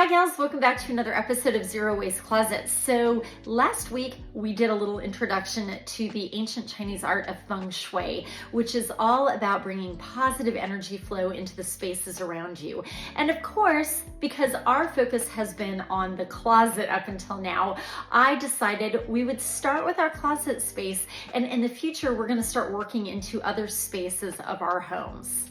Hi gals, welcome back to another episode of Zero Waste Closet. So last week we did a little introduction to the ancient Chinese art of Feng Shui, which is all about bringing positive energy flow into the spaces around you. And of course, because our focus has been on the closet up until now, I decided we would start with our closet space, and in the future we're going to start working into other spaces of our homes.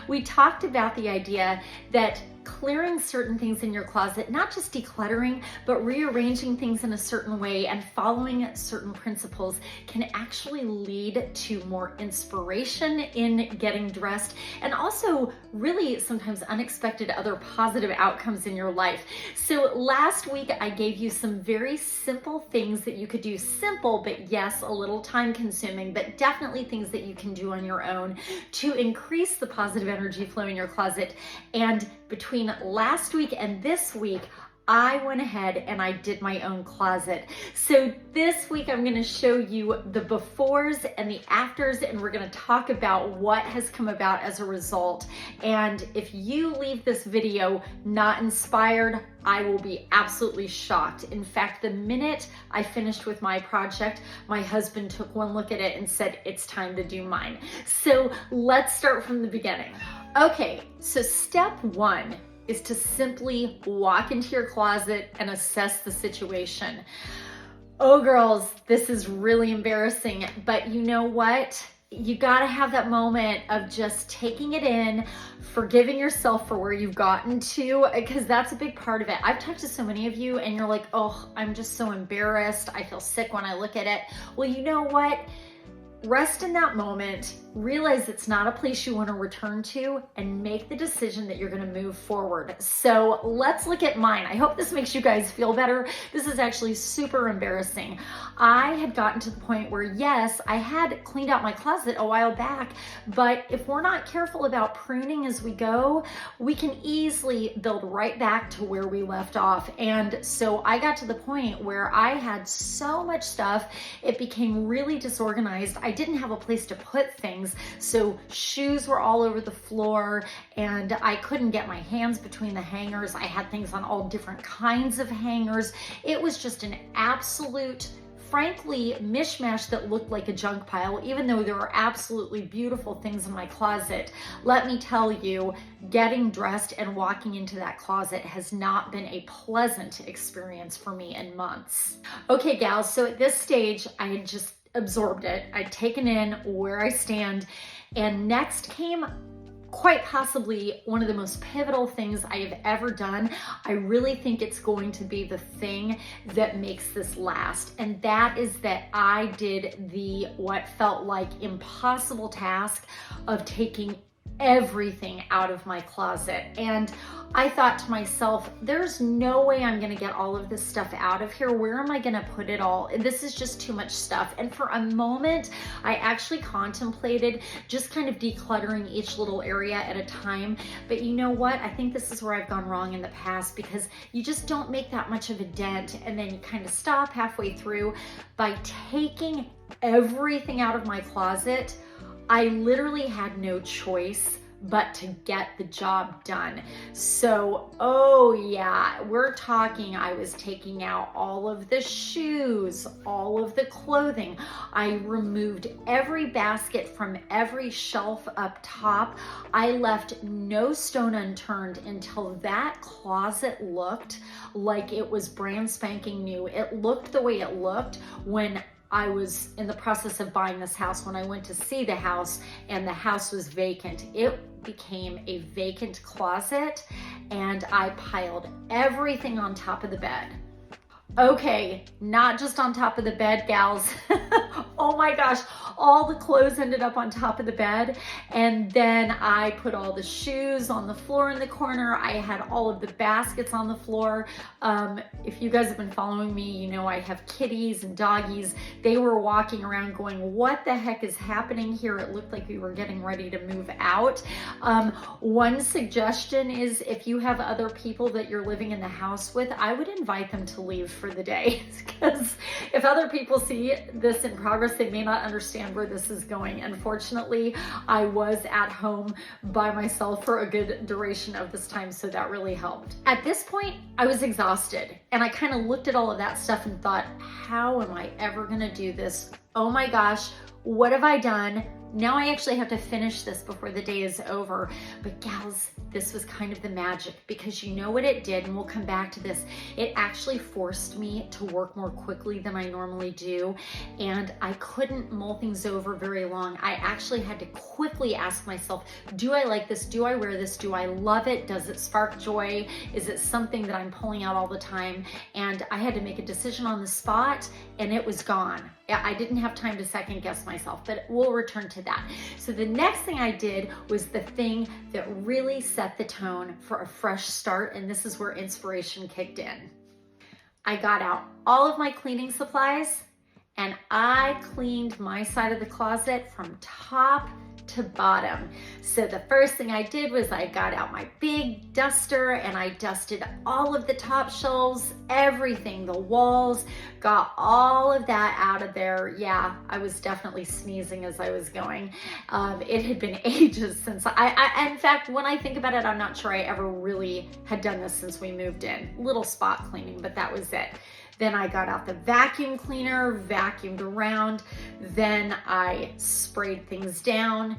We talked about the idea that clearing certain things in your closet, not just decluttering, but rearranging things in a certain way and following certain principles can actually lead to more inspiration in getting dressed and also really sometimes unexpected other positive outcomes in your life. So last week I gave you some very simple things that you could do, simple, but yes, a little time consuming, but definitely things that you can do on your own to increase the positive energy flow in your closet. And between last week and this week, I went ahead and I did my own closet. So this week I'm going to show you the befores and the afters, and we're going to talk about what has come about as a result. And if you leave this video not inspired, I will be absolutely shocked. In fact, the minute I finished with my project, my husband took one look at it and said, it's time to do mine. So let's start from the beginning. Okay, so step one is to simply walk into your closet and assess the situation. Oh girls, this is really embarrassing, but you know what? You gotta have that moment of just taking it in, forgiving yourself for where you've gotten to, because that's a big part of it. I've talked to so many of you and you're like, oh, I'm just so embarrassed. I feel sick when I look at it. Well, you know what? Rest in that moment, realize it's not a place you want to return to, and make the decision that you're going to move forward. So let's look at mine. I hope this makes you guys feel better. This is actually super embarrassing. I had gotten to the point where, yes, I had cleaned out my closet a while back, but if we're not careful about pruning as we go, we can easily build right back to where we left off. And so I got to the point where I had so much stuff, it became really disorganized. I didn't have a place to put things. So shoes were all over the floor and I couldn't get my hands between the hangers. I had things on all different kinds of hangers. It was just an absolute, frankly, mishmash that looked like a junk pile, even though there were absolutely beautiful things in my closet. Let me tell you, getting dressed and walking into that closet has not been a pleasant experience for me in months. Okay, gals, so at this stage, I had just absorbed it. I'd taken in where I stand, and next came quite possibly one of the most pivotal things I have ever done. I really think it's going to be the thing that makes this last, and that is that I did the what felt like impossible task of taking everything out of my closet. And I thought to myself, there's no way I'm going to get all of this stuff out of here. Where am I going to put it all? This is just too much stuff. And for a moment, I actually contemplated just kind of decluttering each little area at a time. But you know what? I think this is where I've gone wrong in the past, because you just don't make that much of a dent and then you kind of stop halfway through. By taking everything out of my closet, I literally had no choice but to get the job done. So, oh yeah, we're talking, I was taking out all of the shoes, all of the clothing. I removed every basket from every shelf up top. I left no stone unturned until that closet looked like it was brand spanking new. It looked the way it looked when I was in the process of buying this house, when I went to see the house and the house was vacant. It became a vacant closet and I piled everything on top of the bed. Okay, not just on top of the bed, gals. Oh my gosh, all the clothes ended up on top of the bed. And then I put all the shoes on the floor in the corner. I had all of the baskets on the floor. If you guys have been following me, you know I have kitties and doggies. They were walking around going, what the heck is happening here? It looked like we were getting ready to move out. One suggestion is, if you have other people that you're living in the house with, I would invite them to leave for the day, because if other people see this in progress, course, they may not understand where this is going. Unfortunately, I was at home by myself for a good duration of this time, so that really helped. At this point, I was exhausted, and I kind of looked at all of that stuff and thought, how am I ever gonna do this? Oh my gosh, what have I done? Now I actually have to finish this before the day is over. But gals, this was kind of the magic, because you know what it did, and we'll come back to this. It actually forced me to work more quickly than I normally do, and I couldn't mull things over very long. I actually had to quickly ask myself, do I like this? Do I wear this? Do I love it? Does it spark joy? Is it something that I'm pulling out all the time? And I had to make a decision on the spot, and it was gone. I didn't have time to second guess myself, but we'll return to that. So the next thing I did was the thing that really set the tone for a fresh start, and this is where inspiration kicked in. I got out all of my cleaning supplies, and I cleaned my side of the closet from top to bottom. So the first thing I did was I got out my big duster and I dusted all of the top shelves, everything, the walls, got all of that out of there. Yeah, I was definitely sneezing as I was going. It had been ages since in fact, when I think about it, I'm not sure I ever really had done this since we moved in. Little spot cleaning, but that was it. Then I got out the vacuum cleaner, vacuumed around. Then I sprayed things down.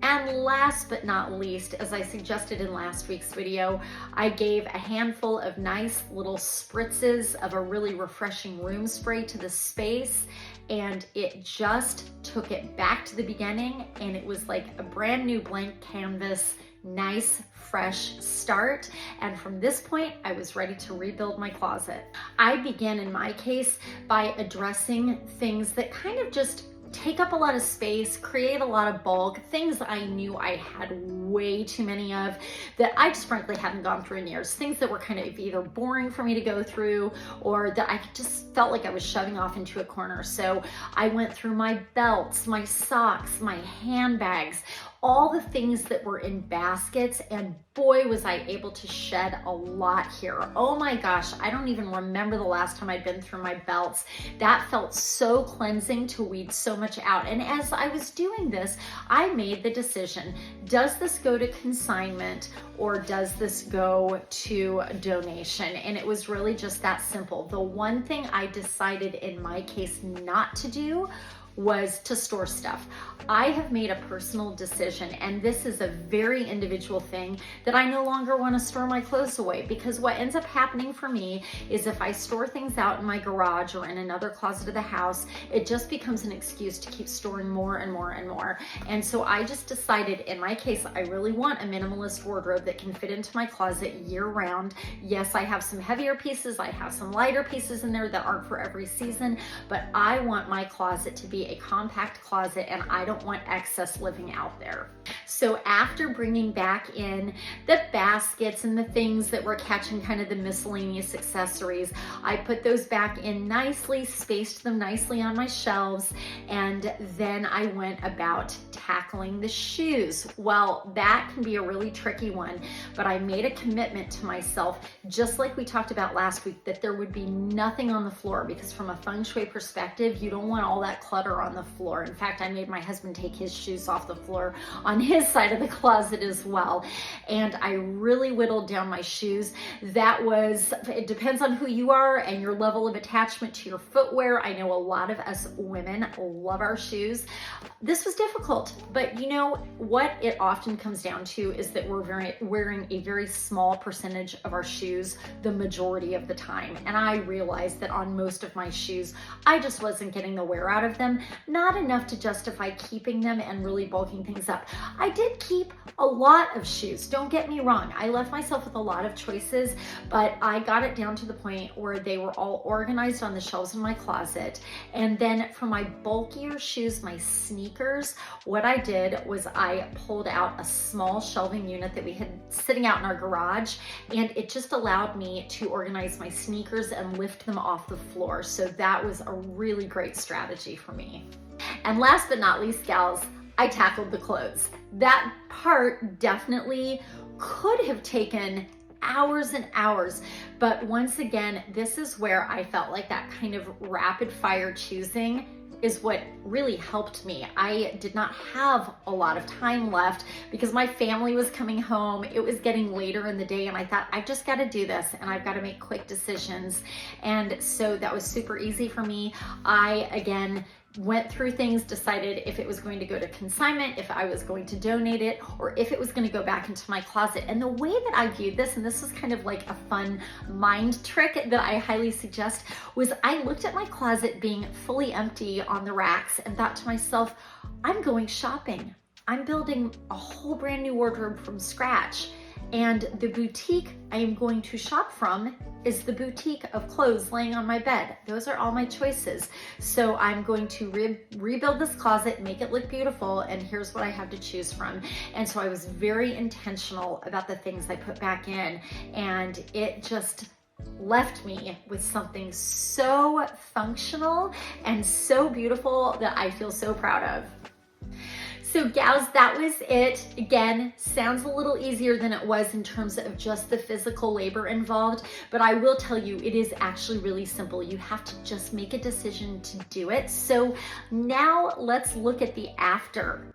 And last but not least, as I suggested in last week's video, I gave a handful of nice little spritzes of a really refreshing room spray to the space. And it just took it back to the beginning. And it was like a brand new blank canvas, nice, fresh start. And from this point, I was ready to rebuild my closet. I began, in my case, by addressing things that kind of just take up a lot of space, create a lot of bulk, things I knew I had way too many of that I just frankly hadn't gone through in years. Things that were kind of either boring for me to go through or that I just felt like I was shoving off into a corner. So I went through my belts, my socks, my handbags, all the things that were in baskets, and boy, was I able to shed a lot here. Oh my gosh, I don't even remember the last time I'd been through my belts. That felt so cleansing to weed so much out. And as I was doing this, I made the decision, does this go to consignment or does this go to donation? And it was really just that simple. The one thing I decided in my case not to do was to store stuff. I have made a personal decision, and this is a very individual thing, that I no longer want to store my clothes away, because what ends up happening for me is if I store things out in my garage or in another closet of the house, it just becomes an excuse to keep storing more and more and more. And so I just decided, in my case, I really want a minimalist wardrobe that can fit into my closet year round. Yes, I have some heavier pieces, I have some lighter pieces in there that aren't for every season, but I want my closet to be a compact closet, and I don't want excess living out there. So after bringing back in the baskets and the things that were catching kind of the miscellaneous accessories, I put those back in nicely, spaced them nicely on my shelves, and then I went about tackling the shoes. Well, that can be a really tricky one, but I made a commitment to myself, just like we talked about last week, that there would be nothing on the floor, because from a Feng Shui perspective, you don't want all that clutter on the floor. In fact, I made my husband take his shoes off the floor on his side of the closet as well. And I really whittled down my shoes. It depends on who you are and your level of attachment to your footwear. I know a lot of us women love our shoes. This was difficult, but you know what it often comes down to is that we're wearing a very small percentage of our shoes the majority of the time. And I realized that on most of my shoes, I just wasn't getting the wear out of them, not enough to justify keeping them and really bulking things up. I did keep a lot of shoes, don't get me wrong. I left myself with a lot of choices, but I got it down to the point where they were all organized on the shelves in my closet. And then for my bulkier shoes, my sneakers, what I did was I pulled out a small shelving unit that we had sitting out in our garage, and it just allowed me to organize my sneakers and lift them off the floor. So that was a really great strategy for me. And last but not least, gals, I tackled the clothes. That part definitely could have taken hours and hours, but once again, this is where I felt like that kind of rapid fire choosing is what really helped me. I did not have a lot of time left because my family was coming home. It was getting later in the day and I thought, I just got to do this and I've got to make quick decisions. And so that was super easy for me. I, again, went through things, decided if it was going to go to consignment, if I was going to donate it, or if it was going to go back into my closet. And the way that I viewed this, and this was kind of like a fun mind trick that I highly suggest, was I looked at my closet being fully empty on the racks and thought to myself, I'm going shopping. I'm building a whole brand new wardrobe from scratch. And the boutique I am going to shop from is the boutique of clothes laying on my bed. Those are all my choices. So I'm going to rebuild this closet, make it look beautiful, and here's what I have to choose from. And so I was very intentional about the things I put back in, and it just left me with something so functional and so beautiful that I feel so proud of. So gals, that was it. Again, sounds a little easier than it was in terms of just the physical labor involved, but I will tell you, it is actually really simple. You have to just make a decision to do it. So now let's look at the after.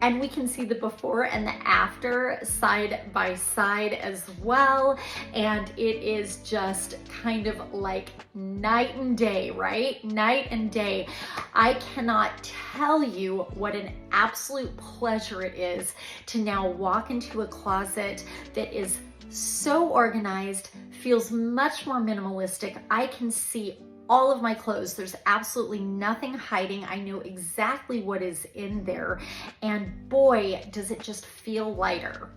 And we can see the before and the after side by side as well. And it is just kind of like night and day, right? Night and day. I cannot tell you what an absolute pleasure it is to now walk into a closet that is so organized, feels much more minimalistic. I can see all of my clothes. There's absolutely nothing hiding. I know exactly what is in there. And boy, does it just feel lighter.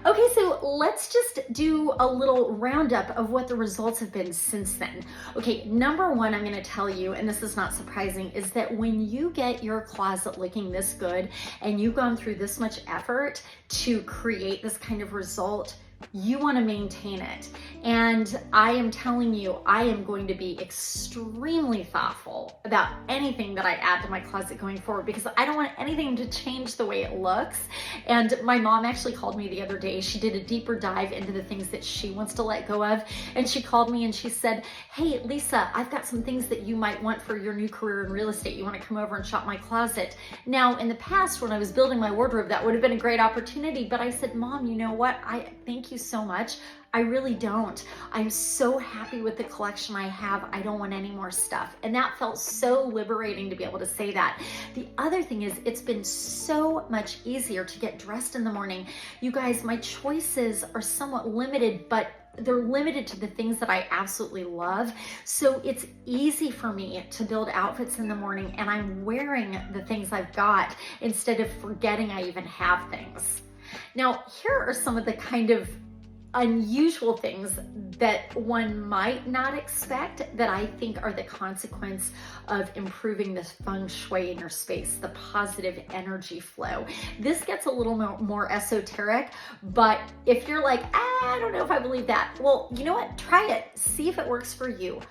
Okay, so let's just do a little roundup of what the results have been since then. Okay, number one, I'm gonna tell you, and this is not surprising, is that when you get your closet looking this good and you've gone through this much effort to create this kind of result, you want to maintain it. And I am telling you, I am going to be extremely thoughtful about anything that I add to my closet going forward, because I don't want anything to change the way it looks. And my mom actually called me the other day. She did a deeper dive into the things that she wants to let go of. And she called me and she said, hey, Lisa, I've got some things that you might want for your new career in real estate. You want to come over and shop my closet? Now, in the past, when I was building my wardrobe, that would have been a great opportunity. But I said, Mom, you know what? I thank you so much. I really don't. I'm so happy with the collection I have. I don't want any more stuff. And that felt so liberating to be able to say that. The other thing is, it's been so much easier to get dressed in the morning. You guys, my choices are somewhat limited, but they're limited to the things that I absolutely love. So it's easy for me to build outfits in the morning, and I'm wearing the things I've got instead of forgetting I even have things. Now, here are some of the kind of unusual things that one might not expect that I think are the consequence of improving this feng shui in your space, the positive energy flow. This gets a little more esoteric, but if you're like, I don't know if I believe that, well, you know what? Try it. See if it works for you.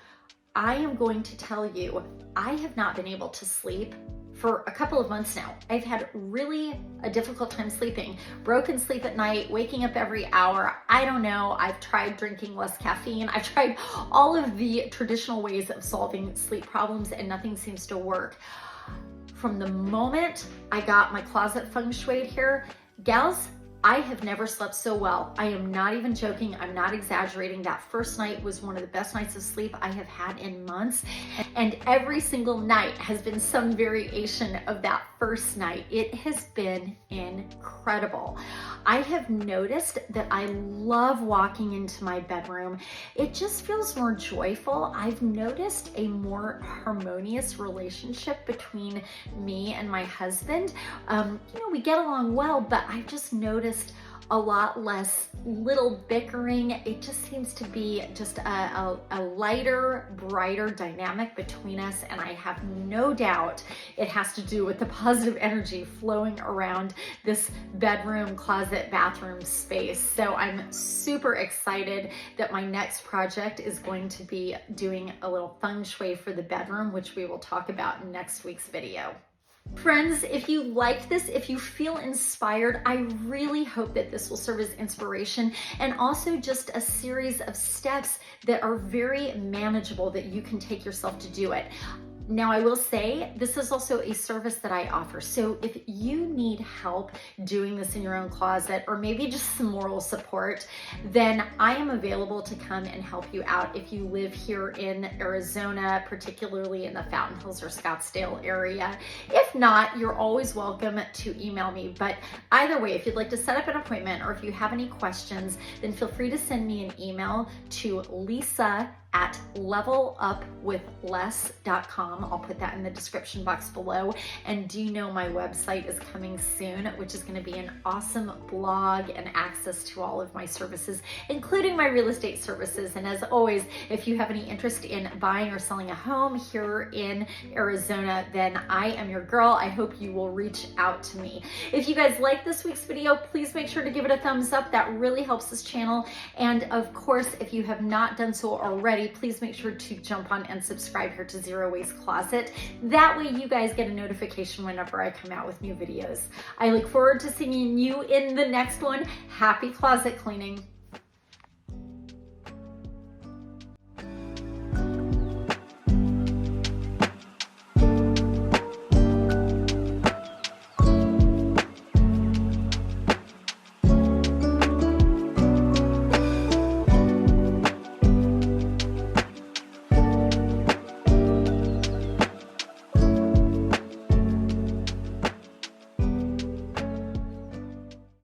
I am going to tell you, I have not been able to sleep for a couple of months now. I've had really a difficult time sleeping, broken sleep at night, waking up every hour. I don't know. I've tried drinking less caffeine. I've tried all of the traditional ways of solving sleep problems, and nothing seems to work. From the moment I got my closet feng shuied here, gals, I have never slept so well. I am not even joking. I'm not exaggerating. That first night was one of the best nights of sleep I have had in months. And every single night has been some variation of that first night. It has been incredible. I have noticed that I love walking into my bedroom. It just feels more joyful. I've noticed a more harmonious relationship between me and my husband. We get along well, but I've just noticed a lot less little bickering. It just seems to be just a lighter, brighter dynamic between us, and I have no doubt it has to do with the positive energy flowing around this bedroom, closet, bathroom space. So I'm super excited that my next project is going to be doing a little feng shui for the bedroom, which we will talk about in next week's video. Friends, if you liked this, if you feel inspired, I really hope that this will serve as inspiration and also just a series of steps that are very manageable that you can take yourself to do it. Now, I will say this is also a service that I offer. So if you need help doing this in your own closet, or maybe just some moral support, then I am available to come and help you out if you live here in Arizona, particularly in the Fountain Hills or Scottsdale area. If not, you're always welcome to email me. But either way, if you'd like to set up an appointment or if you have any questions, then feel free to send me an email to lisa@levelupwithless.com. I'll put that in the description box below. And do you know my website is coming soon, which is going to be an awesome blog and access to all of my services, including my real estate services. And as always, if you have any interest in buying or selling a home here in Arizona, then I am your girl. I hope you will reach out to me. If you guys like this week's video, please make sure to give it a thumbs up. That really helps this channel. And of course, if you have not done so already, please make sure to jump on and subscribe here to Zero Waste Closet. That way you guys get a notification whenever I come out with new videos. I look forward to seeing you in the next one. Happy closet cleaning.